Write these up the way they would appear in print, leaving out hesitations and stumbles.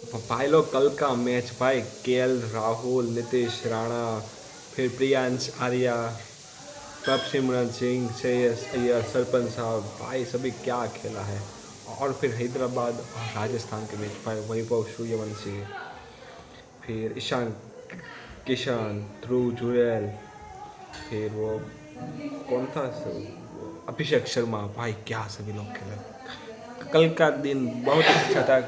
भाई लोग कल का मैच भाई, केएल राहुल, नीतीश राणा, फिर प्रियांश आर्या, प्रभसिमरन सिंह, श्रेयस अय्यर, सरपंच साहब, भाई सभी क्या खेला है। और फिर हैदराबाद और राजस्थान के बीच भाई वैभव सूर्यवंशी, फिर ईशान किशन, ध्रुव जुरैल, फिर वो कौन था अभिषेक शर्मा, भाई क्या सभी लोग खेले। कल का दिन बहुत अच्छा था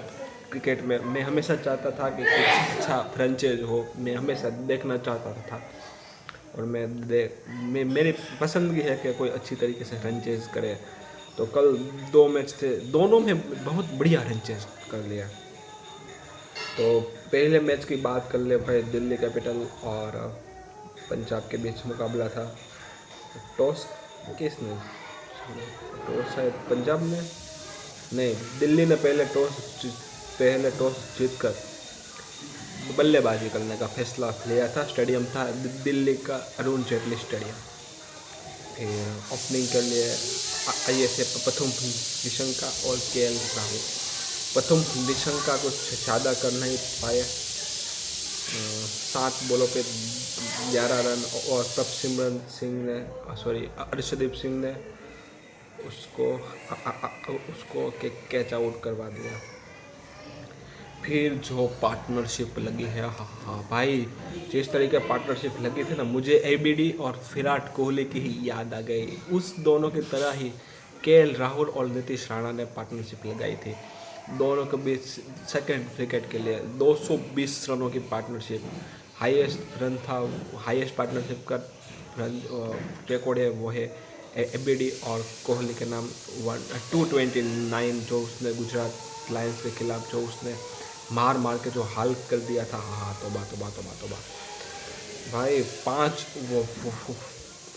क्रिकेट में। मैं हमेशा चाहता था कि कुछ अच्छा फ्रेंचाइज हो, मैं हमेशा देखना चाहता था। और मैं मेरी पसंदगी है कि कोई अच्छी तरीके से फ्रेंचाइज करे। तो कल दो मैच थे, दोनों में बहुत बढ़िया फ्रेंचाइज कर लिया। तो पहले मैच की बात कर ले भाई, दिल्ली कैपिटल और पंजाब के बीच मुकाबला था। टॉस किसने, टॉस शायद पंजाब ने, नहीं दिल्ली ने पहले टॉस जीतकर बल्लेबाजी करने का फैसला लिया था। स्टेडियम था दिल्ली का अरुण जेटली स्टेडियम। फिर ओपनिंग के लिए आइए थे प्रथम निशंका और केएल राहुल। प्रथम निशंका कुछ ज़्यादा कर नहीं पाए, 7 बॉलों पे 11 रन। और प्रभसिमरन सिंह ने, सॉरी अर्शदीप सिंह ने उसको कैच आउट करवा दिया। फिर जो पार्टनरशिप लगी है, हाँ हाँ भाई, जिस तरीके पार्टनरशिप लगी थी ना, मुझे एबीडी और विराट कोहली की ही याद आ गई। उस दोनों की तरह ही केएल राहुल और नीतीश राणा ने पार्टनरशिप लगाई थी। दोनों के बीच सेकंड विकेट के लिए 220 रनों की पार्टनरशिप, हाईएस्ट रन था, हाईएस्ट पार्टनरशिप का रन रिकॉर्ड है वो है एबीडी और कोहली के नाम 229, जो उसने गुजरात लायंस के खिलाफ जो उसने मार मार के जो हाल कर दिया था। हाँ तोबा तोबा तोबा तोबा भाई।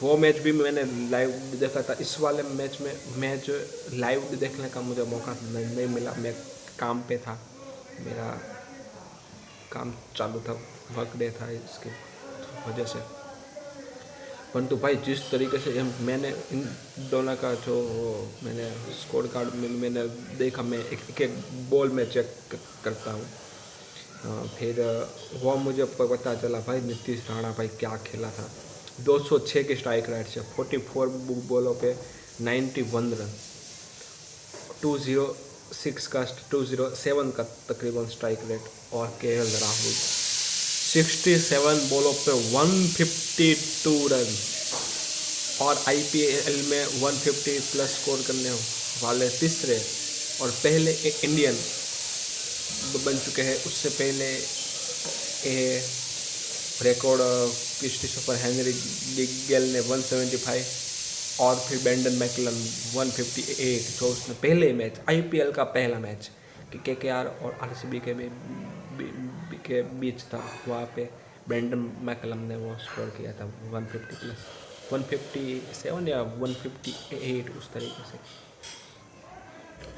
वो मैच भी मैंने लाइव देखा था। इस वाले मैच में मैच लाइव देखने का मुझे मौका नहीं मिला, मैं काम पे था, मेरा काम चालू था, वर्क डे था, इसकी वजह से। परंतु भाई जिस तरीके से मैंने इन दोनों का जो मैंने स्कोर कार्ड में मैंने देखा, मैं एक एक बॉल में चेक करता हूँ। फिर वो मुझे पता चला भाई, नीतीश राणा भाई क्या खेला था। 206 की स्ट्राइक रेट से 44 बॉलों पे 91 रन, 206 का 207 का तकरीबन स्ट्राइक रेट। और केएल राहुल 67 बॉलों पे 152 रन, और आईपीएल में 150 प्लस स्कोर करने वाले तीसरे और पहले एक इंडियन बन चुके हैं। उससे पहले ये रिकॉर्ड क्रिस्टोफर हेनरी गेल ने 175, और फिर ब्रेंडन मैकलम 158, जो उसने पहले मैच, आईपीएल का पहला मैच केकेआर और आरसीबी के बीच था, वहाँ पे ब्रेंडन मैकलम ने वो स्कोर किया था 150 प्लस, 157 या 158 उस तरीके से।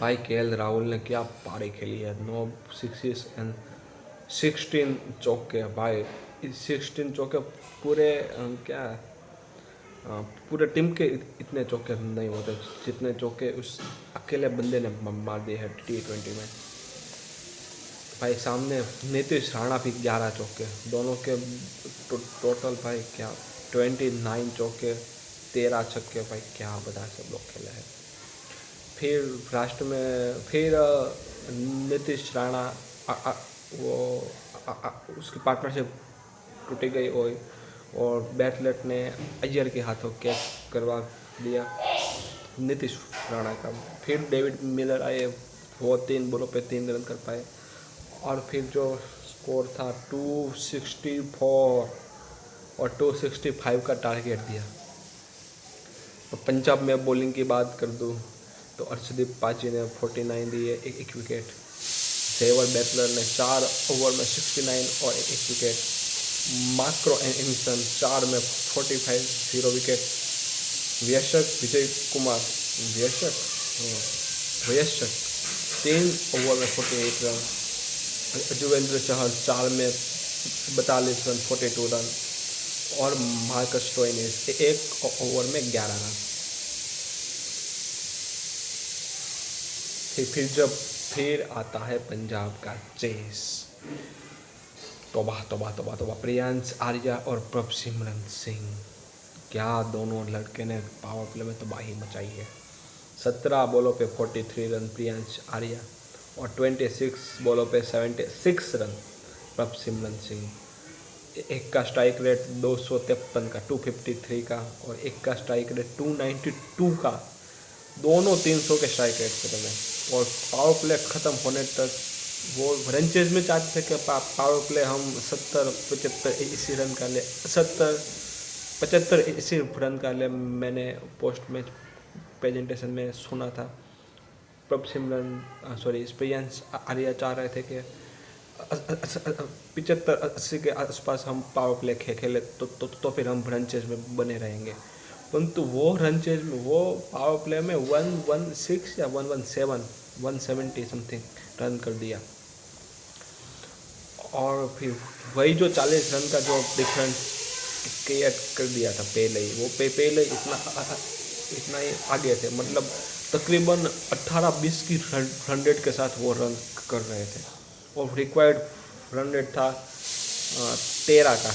भाई केएल राहुल ने क्या पारी खेली है, 9 सिक्सेस एंड 16 चौके। भाई 16 चौके पूरे क्या पूरे टीम के इतने चौके नहीं होते जितने चौके उस अकेले बंदे ने मार दिए हैं T20 में। भाई सामने नीतीश राणा भी 11 चौके, दोनों के टोटल भाई क्या 29 चौके, 13 छक्के। भाई क्या बता सब लोग खेले हैं। फिर लास्ट में फिर नीतीश राणा उसकी पार्टनरशिप टूटी गई, और बैटलेट ने अय्यर के हाथों कैच करवा दिया नीतीश राणा का। फिर डेविड मिलर आए, वो 3 बॉलों पे 3 रन कर पाए। और फिर जो स्कोर था 264 और 265 का टारगेट दिया। और पंजाब में बॉलिंग की बात कर दूँ तो अर्शदीप पाजी ने 49 दिए, एक विकेट। सेवर बैटलर ने 4 ओवर में 69 और एक विकेट। मार्को एंडरसन 4 में 45, 0 विकेट। व्यशक विजय कुमार, व्यशक व्यशक 3 ओवर में 48 रन। युजवेंद्र चहल 4 में 42 रन, 42 रन। और मार्कस स्टोइनिस 1 ओवर में 11 रन। फिर जब फिर आता है पंजाब का चेस। तौबा तौबा तौबा तौबा, प्रियांश आर्या और प्रभसिमरन सिंह, क्या दोनों लड़के ने पावर प्ले में तबाही मचाई है। 17 बॉलों पे 43 रन प्रियांश आर्या और 26 बॉलों पे 76 रन प्रभसिमरन सिंह। एक का स्ट्राइक रेट 253 का, 253 का, और एक का स्ट्राइक रेट 292 का। दोनों 300 के स्ट्राइक रेट पे बने और पावर प्ले ख़त्म होने तक वो रन में चाहते थे कि पावर प्ले हम 70-75 इसी रन का ले, 70-75 इसी रन का ले। मैंने पोस्ट मैच प्रेजेंटेशन में सुना था। प्रियांश आर्या चाह रहे थे कि 75-80 के आसपास हम पावर प्ले खेले तो फिर हम रनचेज में बने रहेंगे, परंतु वो रनचेज में वो पावर प्ले में 116 या 117 170 समथिंग रन कर दिया। और फिर वही जो 40 रन का जो डिफरेंस क्रिएट कर दिया था पहले ही, वो पहले इतना ही आगे थे, मतलब तकरीबन 18-20 की रन रेट के साथ वो रन कर रहे थे और रिक्वायर्ड रन रेट था 13 का,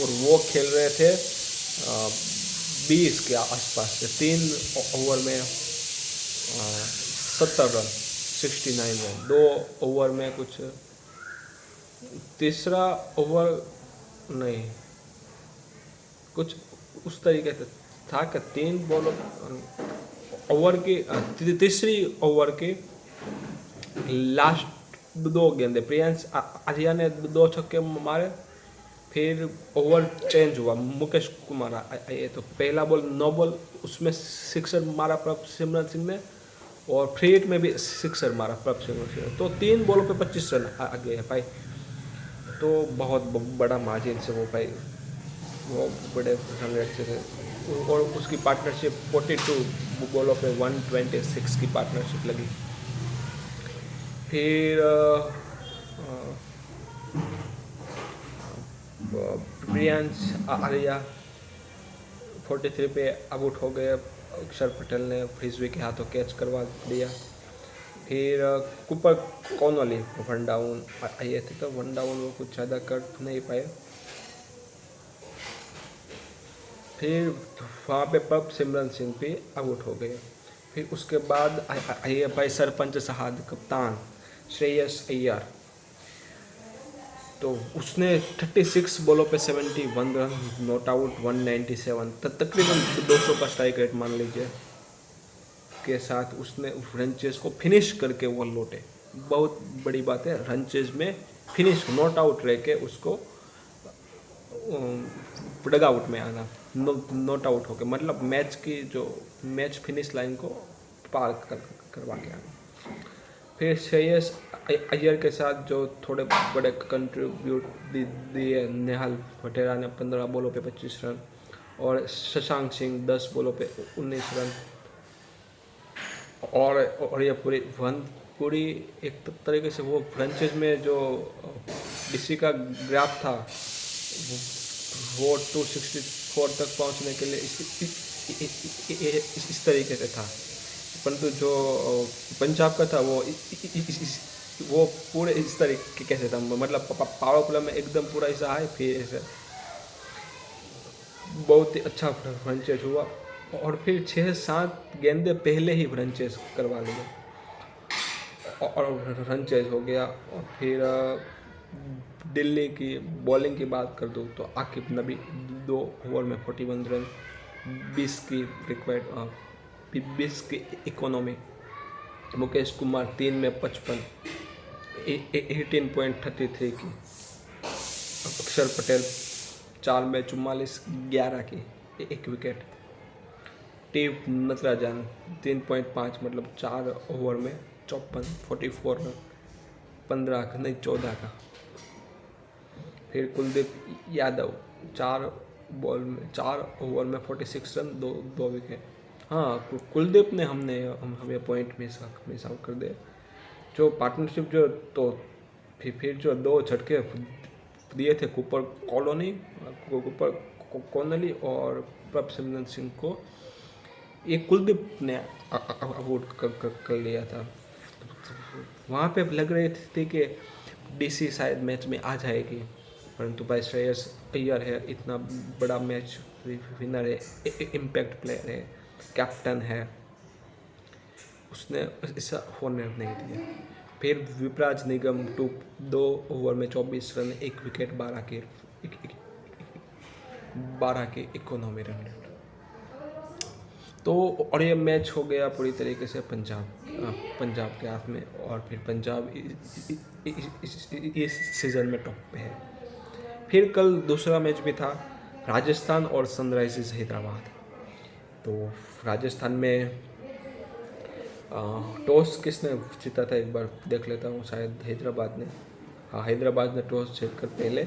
और वो खेल रहे थे 20 के आसपास से। 3 ओवर में 70 रन, 69 रन, 2 ओवर में कुछ, तीसरा ओवर नहीं कुछ उस तरीके से था कि 3 बॉल ओवर की तीसरी ओवर की लास्ट 2 गेंदे प्रियांश आर्या ने 2 छक्के मारे। फिर ओवर चेंज हुआ, मुकेश कुमार आए तो पहला बॉल 9 बॉल, उसमें सिक्सर मारा प्रभसिमरन सिंह ने, और फ्री हिट में भी सिक्सर मारा प्रभसिमरन सिंह ने, तो 3 बॉलों पे 25 रन आ गए हैं भाई। तो बहुत बड़ा मार्जिन से वो भाई वो बड़े रन रेट से थे, और उसकी पार्टनरशिप 42 बॉलों पे 126 की पार्टनरशिप लगी। फिर प्रियांश आर्या 43 पे आउट हो गए। अक्षर पटेल ने फ्रिजवी के हाथों कैच करवा दिया। फिर कूपर कॉनोली वन डाउन आए थे, तो वन डाउन वो कुछ ज़्यादा कर नहीं पाए। फिर वहाँ पे प्रभसिमरन सिंह भी आउट हो गए। फिर उसके बाद आए भाई सरपंच साहब कप्तान श्रेयस अय्यर, तो उसने 36 बॉलों पे 71 रन, नॉट आउट 197, तकरीबन 200 का स्ट्राइक रेट मान लीजिए के साथ उसने रन चेज को फिनिश करके वो लौटे। बहुत बड़ी बात है रन चेज में फिनिश, नॉट आउट रह के उसको डग आउट में आना, नॉट आउट होके, मतलब मैच की जो मैच फिनिश लाइन को पार करवा के आना। फिर श्रेयस अय्यर के साथ जो थोड़े बड़े कंट्रीब्यूट दिए, नेहाल पटेरा ने 15 बॉलों पे 25 रन और शशांक सिंह 10 बॉलों पे 19 रन। और ये पूरी एक तरीके से वो फ्रेंचेज में जो डीसी का ग्राफ था वो 264 तक पहुंचने के लिए इस तरीके से था, परंतु जो पंजाब का था वो पूरे इस तरीके कैसे था, मतलब पावर प्ले में एकदम पूरा ऐसा है। फिर ऐसे बहुत ही अच्छा फ्रेंचेज हुआ और फिर 6-7 गेंदे पहले ही रनचेज करवा लिया और रनचेज हो गया। और फिर दिल्ली की बॉलिंग की बात कर दूँ तो आकिब नबी 2 ओवर में 41 रन, 20 की रिक्वायर्ड 20 की इकोनॉमी। मुकेश कुमार 3 में 55, 18.33 की। अक्षर पटेल 4 में 44, 11 की, 1 विकेट। टीम नटराजन 3.5, मतलब 4 ओवर में 54, 44 रन, 15 का नहीं 14 का। फिर कुलदीप यादव 4 ओवर में 46 रन, 2 विकेट। हाँ, कुलदीप ने हमें पॉइंट मिस आउट कर दिया। जो पार्टनरशिप जो तो फिर जो 2 झटके दिए थे कूपर कॉनली और प्रभसिमरन सिंह को, ये कुलदीप ने आउट कर लिया था। वहाँ पे लग रही थी कि डीसी शायद मैच में आ जाएगी, परंतु भाई श्रेयस अय्यर है, इतना बड़ा मैच विनर है, इम्पैक्ट प्लेयर है, कैप्टन है, उसने ऐसा होने नहीं दिया। फिर विपराज निगम 2 ओवर में 24 रन, 1 विकेट, 12 के इकोनॉमी रन रेट। तो और ये मैच हो गया पूरी तरीके से पंजाब के हाथ में, और फिर पंजाब इस सीज़न में टॉप पे है। फिर कल दूसरा मैच भी था, राजस्थान और सनराइजर्स हैदराबाद। तो राजस्थान में टॉस किसने जीता था एक बार देख लेता हूँ, शायद हैदराबाद ने। हाँ, हैदराबाद ने टॉस जीतकर पहले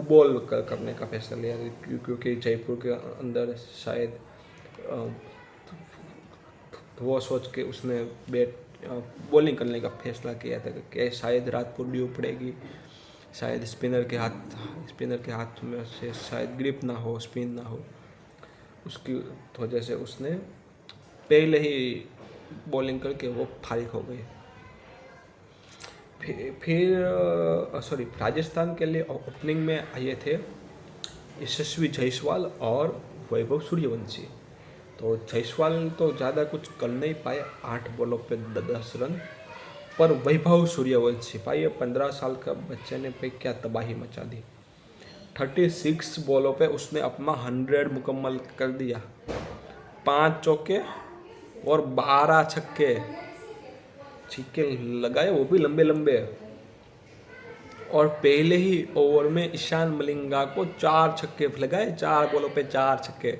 बॉल करने का फैसला लिया, क्योंकि जयपुर के अंदर शायद वो सोच के उसने बॉलिंग करने का फैसला किया था कि शायद रात को ड्यू पड़ेगी, शायद स्पिनर के हाथ में से शायद ग्रिप ना हो, स्पिन ना हो, उसकी वजह से उसने पहले ही बॉलिंग करके वो फारिग हो गए। फिर राजस्थान के लिए ओपनिंग में आए थे यशस्वी जायसवाल और वैभव सूर्यवंशी। तो जायसवाल तो ज़्यादा कुछ कर नहीं पाए, 8 बॉलों पे 10 रन, पर वैभव सूर्यवंशी भाई 15 साल का बच्चे ने पे क्या तबाही मचा दी। 36 बॉलों पे उसने अपना 100 मुकम्मल कर दिया, 5 चौके और 12 छक्के लगाए, वो भी लंबे लंबे। और पहले ही ओवर में ईशान मलिंगा को 4 छक्के लगाए, 4 बॉलों पे 4 छक्के।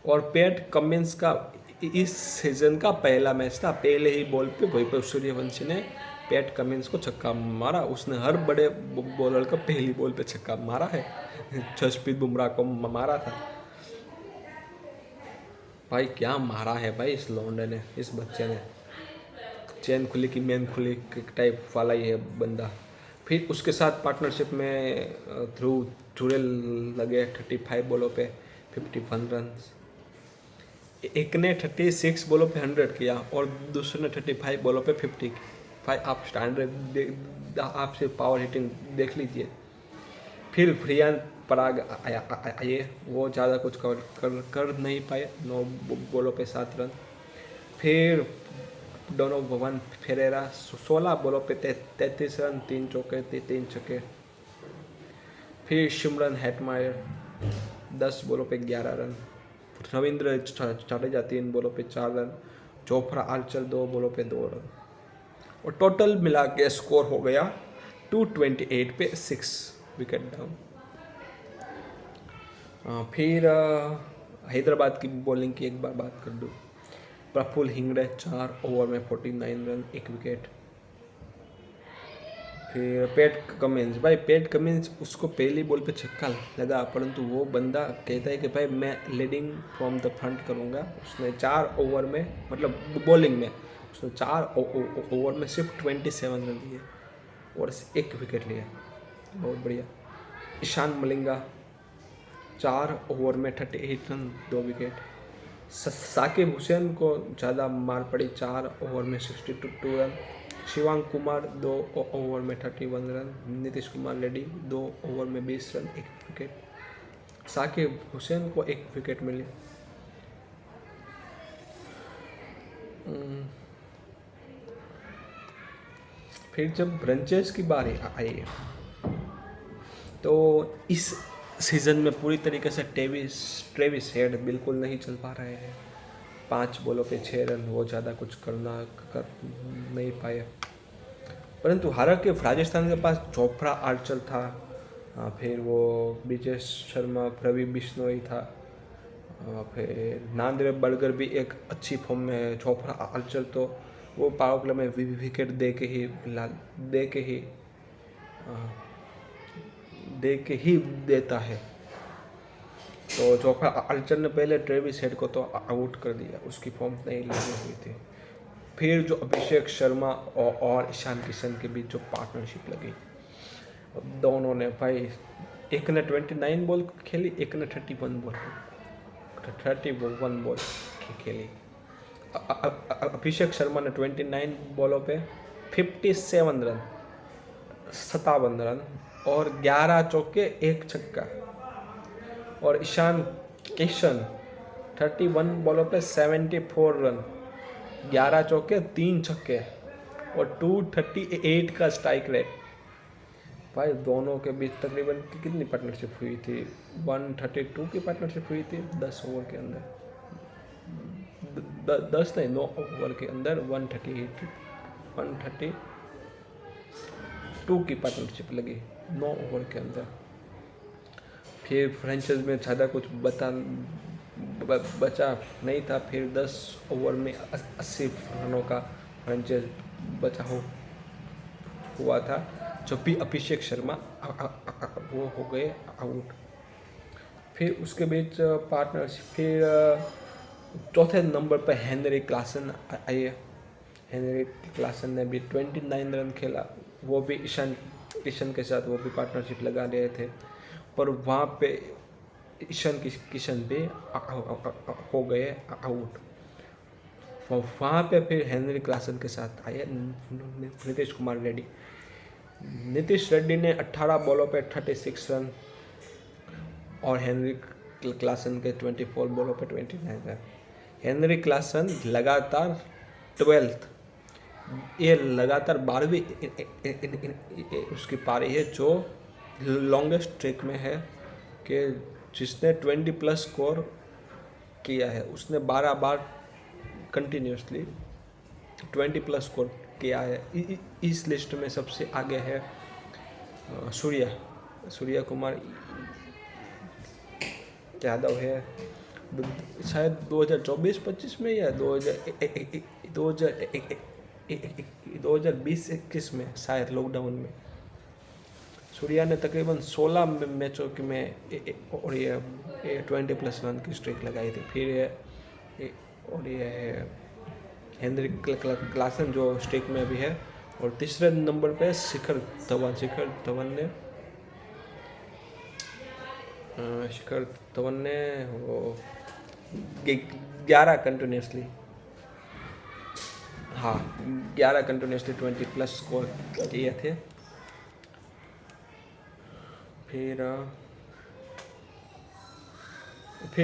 और पैट कमिंस का इस सीजन का पहला मैच था, पहले ही बॉल पे वैभव सूर्यवंशी ने पैट कमिंस को छक्का मारा। उसने हर बड़े बॉलर का पहली बॉल पे छक्का मारा है, जसप्रीत बुमराह को मारा था। भाई क्या मारा है भाई इस लौंडे ने, इस बच्चे ने, चैन खुली की मैन खुली टाइप वाला ही है बंदा। फिर उसके साथ पार्टनरशिप में ध्रुव जुरेल लगे 35 बॉलों पे 51 रन। एक ने 36 बॉलों पे 100 किया और दूसरे ने 35 बॉलों पे 50। भाई आप स्टैंडर्ड आप सिर्फ पावर हिटिंग देख लीजिए। फिर फ्रियान पराग आए, वो ज़्यादा कुछ कर नहीं पाए, 9 बॉलों पे 7 रन। फिर डोनोवन फेरेरा 16 बॉलों पे 33 रन, 3 चौके 3 छक्के। फिर सिमरन हेटमायर 10 बॉलों पे 11 रन। रविंद्र जडेजा 3 बॉलों पे 4 रन। जोफ्रा आर्चर 2 बॉलों पे 2 रन। और टोटल मिला के स्कोर हो गया 228 पे 6 विकेट डाउन। फिर हैदराबाद की बॉलिंग की एक बार बात कर दूँ। प्रफुल्ल हिंगड़े 4 ओवर में 49 रन, 1 विकेट। फिर पैट कमिंस उसको पहली बॉल पे छक्का लगा, परंतु वो बंदा कहता है कि भाई मैं लीडिंग फ्रॉम द फ्रंट करूँगा। उसने 4 ओवर में, मतलब बॉलिंग में उसने 4 ओवर में सिर्फ 27 रन दिए और 1 विकेट लिया, बहुत बढ़िया। ईशान मलिंगा 4 ओवर में 38 रन, 2 विकेट। साकिब हुसैन को ज़्यादा मार पड़ी, 4 ओवर में 62 रन। शिवांग कुमार 2 ओवर में 31 रन। नीतीश कुमार रेड्डी 2 ओवर में 20 रन, 1 विकेट। साकिब हुसैन को 1 विकेट मिली। फिर जब ब्रंचेस की बारी आई तो इस सीज़न में पूरी तरीके से ट्रेविस हेड बिल्कुल नहीं चल पा रहे हैं। 5 बॉलों पे 6 रन, वो ज़्यादा कुछ कर नहीं पाए। परंतु हालांकि राजस्थान के पास जोफ्रा आर्चर था, फिर वो ब्रिजेश शर्मा, प्रवी बिश्नोई था, फिर नांद्रे बर्गर भी एक अच्छी फॉर्म में है। जोफ्रा आर्चर तो वो पावर प्ले में विकेट दे के ही देता है। तो जोफ्रा आर्चर ने पहले ट्रेविस हेड को तो आउट कर दिया, उसकी फॉर्म नहीं लगी हुई थी। फिर जो अभिषेक शर्मा और ईशान किशन के बीच जो पार्टनरशिप लगी, दोनों ने भाई, एक ने 29 बॉल खेली, एक ने 31 बॉल खेली। अभिषेक शर्मा ने 29 बॉलों पे 57 रन, 57 रन और 11 चौके 1 छक्का। और ईशान किशन 31 बॉलों पे 74 रन, 11 चौके 3 छक्के और 238 का स्ट्राइक रेट। भाई दोनों के बीच तकरीबन कितनी पार्टनरशिप हुई थी? 132 की पार्टनरशिप हुई थी 10 ओवर के अंदर, 10 नहीं 9 ओवर के अंदर 132 की पार्टनरशिप लगी 9 ओवर के अंदर। फिर फ्रेंचाइज में ज़्यादा कुछ बचा नहीं था। फिर 10 ओवर में 80 रनों का फ्रेंचाइज बचा हुआ था, जब भी अभिषेक शर्मा वो हो गए आउट। फिर उसके बीच पार्टनरशिप, फिर चौथे नंबर पर हेनरी क्लासन आए। हेनरी क्लासन ने भी 29 रन खेला, वो भी ईशान किशन के साथ वो भी पार्टनरशिप लगा रहे थे, पर वहाँ पे ईशान किशन भी हो गए आउट। वहाँ पे फिर हेनरी क्लासन के साथ आए नीतीश कुमार रेड्डी। नीतीश रेड्डी ने 18 बॉलों पे 36 रन और हेनरी क्लासन के 24 बॉलों पे 29 रन। हेनरी क्लासन लगातार 12th, ये लगातार 12वीं उसकी पारी है जो लॉन्गेस्ट स्ट्रिक में है, कि जिसने 20+ स्कोर किया है। उसने 12 बार कंटिन्यूसली 20+ स्कोर किया है। इस लिस्ट में सबसे आगे है सूर्या कुमार यादव है, शायद 2024-25 में या 2020-21 में, शायद लॉकडाउन में सूर्या ने तकरीबन 16 मैचों में और ये 20+ रन की स्ट्रिक लगाई थी। फिर और ये हेनरी क्लासन जो स्ट्रिक में भी है। और तीसरे नंबर पे शिखर धवन ने वो 11 कंटिन्यूसली 20+ स्कोर किए थे। फिर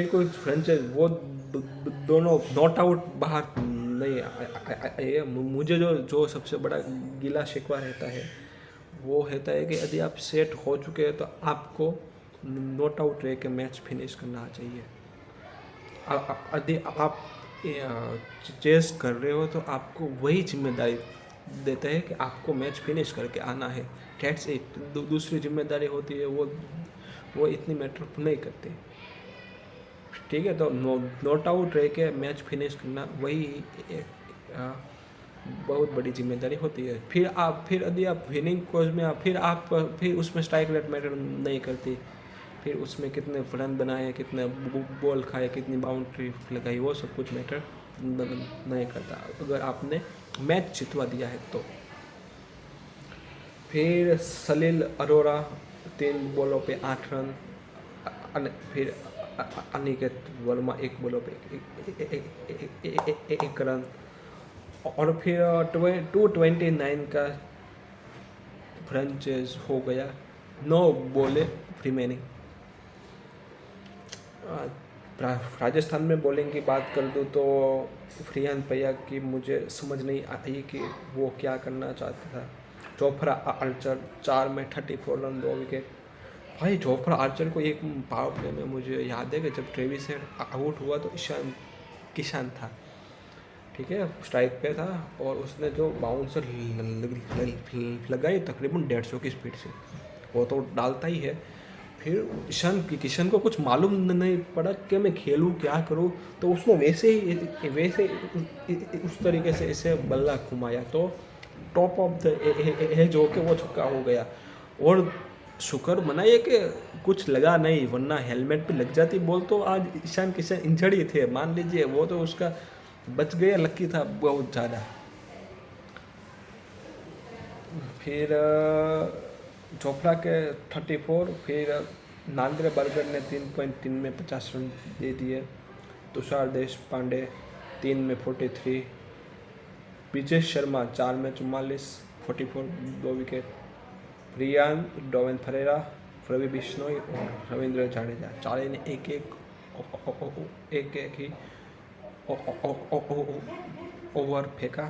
कोई फ्रेंचाइज वो दोनों नॉट आउट बाहर नहीं आए। मुझे जो सबसे बड़ा गिला शिकवा रहता है वो रहता है कि यदि आप सेट हो चुके हैं तो आपको नॉट आउट रह के मैच फिनिश करना चाहिए। यदि आप चेस कर रहे हो तो आपको वही जिम्मेदारी देता है कि आपको मैच फिनिश करके आना है। That's it. दूसरी जिम्मेदारी होती है वो इतनी मैटर नहीं करती, ठीक है। तो नॉट आउट रह के मैच फिनिश करना वही एक बहुत बड़ी जिम्मेदारी होती है। फिर यदि आप विनिंग कोज में फिर उसमें स्ट्राइक रेट मैटर नहीं करती। फिर उसमें कितने रन बनाए, कितने बॉल खाए, कितनी बाउंड्री लगाई, वो सब कुछ मैटर नहीं करता अगर आपने मैच जितवा दिया है तो। फिर सलील अरोरा 3 बॉलों पे 8 रन। फिर अनिकेत वर्मा 1 बॉलों पे 1 रन। और फिर 229 का फ्रेंचाइज हो गया, 9 बॉलें रिमेनिंग। राजस्थान में बॉलिंग की बात कर दूँ तो फ्रियान भैया की मुझे समझ नहीं आई कि वो क्या करना चाहता था। जोफ्रा आर्चर 4 में 34 रन 2 विकेट। भाई जोफ्रा आर्चर को एक पावर प्ले में मुझे याद है कि जब ट्रेविस हेड आउट हुआ तो ईशान किशन था, ठीक है, स्ट्राइक पे था और उसने जो बाउंसर लगाई तकरीबन 150 की स्पीड से, वो तो डालता ही है। फिर ईशान किशन को कुछ मालूम नहीं पड़ा कि मैं खेलूँ क्या करूँ, तो उसने वैसे उस तरीके से इसे बल्ला घुमाया तो टॉप ऑफ द एज होके वो छक्का हो गया। और शुक्र मनाइए कि कुछ लगा नहीं, वरना हेलमेट पे लग जाती बॉल तो आज ईशान किशन इंजर्ड ही थे, मान लीजिए। वो तो उसका बच गया, लकी था बहुत ज़्यादा। फिर चोपड़ा के 34। फिर नांद्रे बर्गर ने 3.3 में 50 रन दे दिए। तुषार देशपांडे 3 में 43, ब्रिजेश शर्मा 4 में 44, 44 2 wicket, Riyan Dwayne Ferreira, Ravi Bishnoi और रविंद्र जाडेजा चारे ने एक ही ओवर फेंका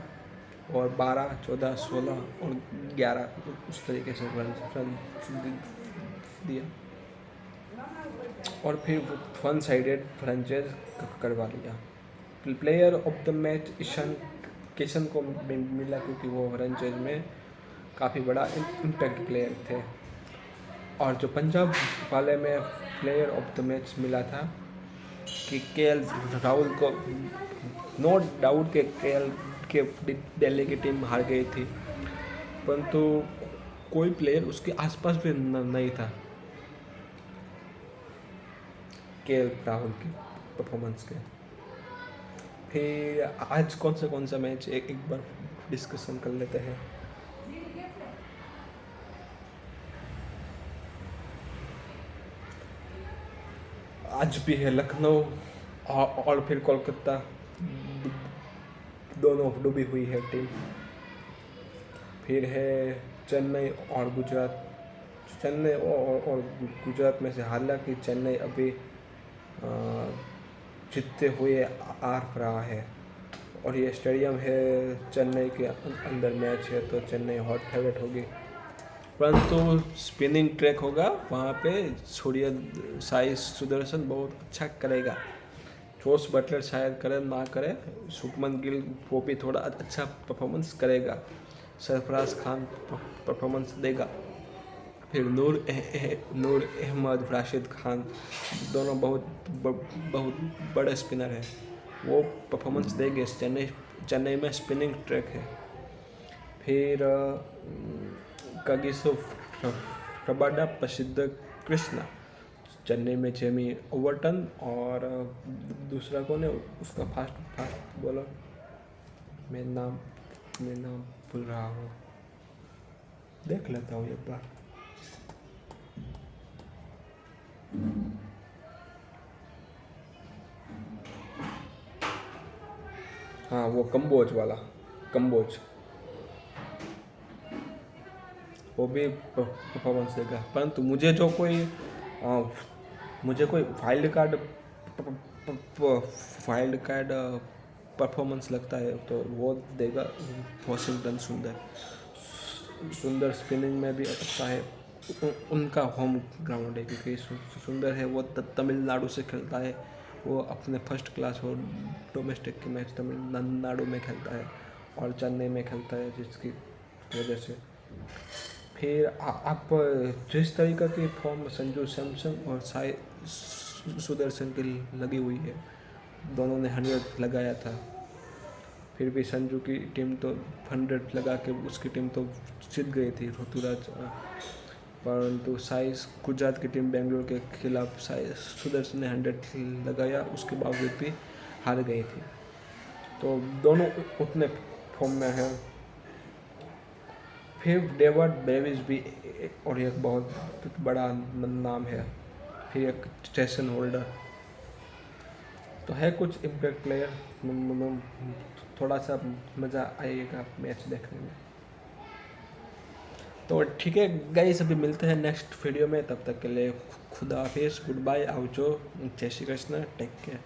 और 12, 14, 16 और 11 उस तरीके से रन दिया और फिर वन साइडेड फ्रेंचाइज करवा लिया। Player of the match Ishan Kishan को मिला क्योंकि वो फ्रेंचाइज में काफ़ी बड़ा इम्पैक्ट प्लेयर थे। और जो पंजाब वाले में प्लेयर ऑफ द मैच मिला था कि केएल राहुल को। नो डाउट के दिल्ली की टीम हार गई थी, परंतु कोई प्लेयर उसके आसपास भी नहीं था केएल राहुल की परफॉर्मेंस के। फिर आज कौन सा मैच एक बार डिस्कशन कर लेते हैं। आज भी है लखनऊ और फिर कोलकाता, दोनों डूबी हुई है टीम। फिर है चेन्नई और गुजरात। चेन्नई और गुजरात में से हालांकि चेन्नई अभी जीतते हुए आ रहा है और ये स्टेडियम है चेन्नई के अंदर मैच है तो चेन्नई हॉट फेवरेट होगी, परंतु स्पिनिंग ट्रैक होगा वहाँ पे साई सुदर्शन बहुत अच्छा करेगा। जोस बटलर शायद करे ना करे, शुभमन गिल वो भी थोड़ा अच्छा परफॉर्मेंस करेगा, सरफराज खान परफॉर्मेंस देगा, फिर नूर अहमद, राशिद खान दोनों बहुत बड़े स्पिनर हैं, वो परफॉर्मेंस देंगे। चेन्नई में स्पिनिंग ट्रैक है। फिर कागिसो रबाडा, प्रसिद्ध कृष्णा, चेन्नई में जेमी ओवरटन और दूसरा कौन है उसका फास्ट बॉलर, मैं नाम भूल रहा हूँ, देख लेता हूँ एक बार। हाँ वो कंबोज वो भी परफॉर्मेंस देगा, परंतु मुझे कोई वाइल्ड कार्ड परफॉर्मेंस लगता है तो वो देगा वॉशिंगटन सुंदर स्पिनिंग में भी अच्छा है। उनका होम ग्राउंड है क्योंकि सुंदर है वो तमिलनाडु से खेलता है, वो अपने फर्स्ट क्लास और डोमेस्टिक के मैच तमिलनाडु में खेलता है और चेन्नई में खेलता है, जिसकी वजह से। फिर आप जिस तरीक़ा की फॉर्म संजू सैमसन और साई सुदर्शन की लगी हुई है, दोनों ने 100 लगाया था, फिर भी संजू की टीम तो 100 लगा के उसकी टीम तो जीत गई थी ऋतुराज, परंतु साई गुजरात की टीम बेंगलुरु के खिलाफ साई सुदर्शन ने 100 लगाया, उसके बावजूद भी हार गई थी। तो दोनों उतने फॉर्म में हैं। फिर डेविड ब्रेविस भी और एक बहुत बड़ा नाम है, फिर एक स्टेशन होल्डर, तो है कुछ इम्पैक्ट प्लेयर, थोड़ा सा मज़ा आएगा मैच देखने में। तो ठीक है गाइस, अभी मिलते हैं नेक्स्ट वीडियो में, तब तक के लिए खुदा हाफिज़, गुड बाय, आवजो, जय श्री कृष्ण, टेक केयर।